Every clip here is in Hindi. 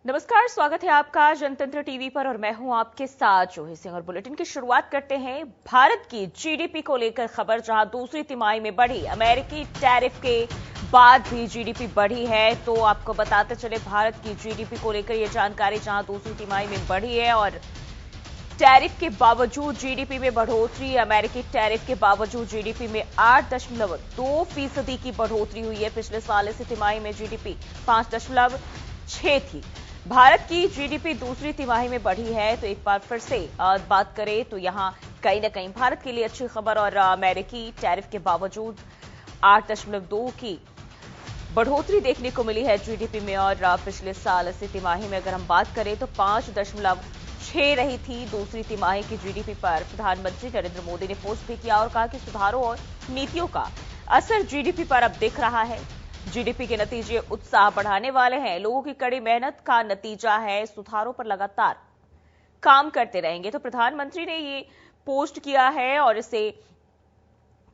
नमस्कार, स्वागत है आपका जनतंत्र टीवी पर और मैं हूं आपके साथ जोही सिंह। और बुलेटिन की शुरुआत करते हैं भारत की जीडीपी को लेकर खबर, जहां दूसरी तिमाही में बढ़ी। अमेरिकी टैरिफ के बाद भी जीडीपी बढ़ी है, तो आपको बताते चले भारत की जीडीपी को लेकर यह जानकारी, जहां दूसरी तिमाही में बढ़ी है और टैरिफ के बावजूद जीडीपी में बढ़ोतरी। अमेरिकी टैरिफ के बावजूद जीडीपी में 8.2% की बढ़ोतरी हुई है। पिछले साल इसी तिमाही में जीडीपी 5.6 थी। भारत की जीडीपी दूसरी तिमाही में बढ़ी है, तो एक बार फिर से बात करें तो यहां कहीं न कहीं भारत के लिए अच्छी खबर। और अमेरिकी टैरिफ के बावजूद 8.2 की बढ़ोतरी देखने को मिली है जीडीपी में। और पिछले साल इसी तिमाही में अगर हम बात करें तो 5.6 रही थी दूसरी तिमाही की जीडीपी पर। प्रधानमंत्री नरेंद्र मोदी ने पोस्ट भी किया और कहा कि सुधारों और नीतियों का असर जीडीपी पर अब दिख रहा है। जीडीपी के नतीजे उत्साह बढ़ाने वाले हैं। लोगों की कड़ी मेहनत का नतीजा है। सुधारों पर लगातार काम करते रहेंगे। तो प्रधानमंत्री ने ये पोस्ट किया है और इसे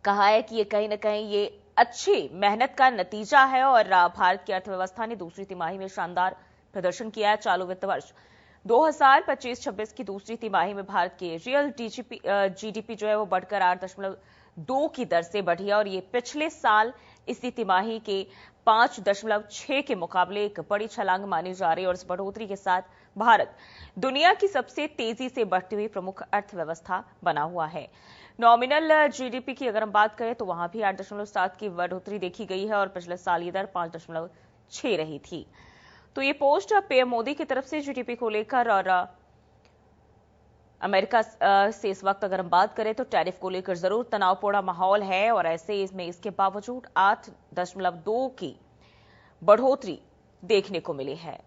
कहा है कि ये कहीं न कहीं ये अच्छी मेहनत का नतीजा है। और भारत की अर्थव्यवस्था ने दूसरी तिमाही में शानदार प्रदर्शन किया है। चालू वित्त वर्ष 2025-26 की दूसरी तिमाही में भारत की रियल जीडीपी जो है वो बढ़कर 8.2 की दर से बढ़ी है। और ये पिछले साल इसी तिमाही के 5.6 के मुकाबले एक बड़ी छलांग मानी जा रही है। और इस बढ़ोतरी के साथ भारत दुनिया की सबसे तेजी से बढ़ती हुई प्रमुख अर्थव्यवस्था बना हुआ है। नॉमिनल जीडीपी की अगर हम बात करें तो वहां भी 8.7 की बढ़ोतरी देखी गई है और पिछले साल ये दर 5.6 रही थी। तो ये पोस्ट पीएम मोदी की तरफ से जीडीपी को लेकर। और अमेरिका से इस वक्त अगर हम बात करें तो टैरिफ को लेकर जरूर तनावपूर्ण माहौल है और ऐसे इसमें इसके बावजूद 8.2 की बढ़ोतरी देखने को मिली है।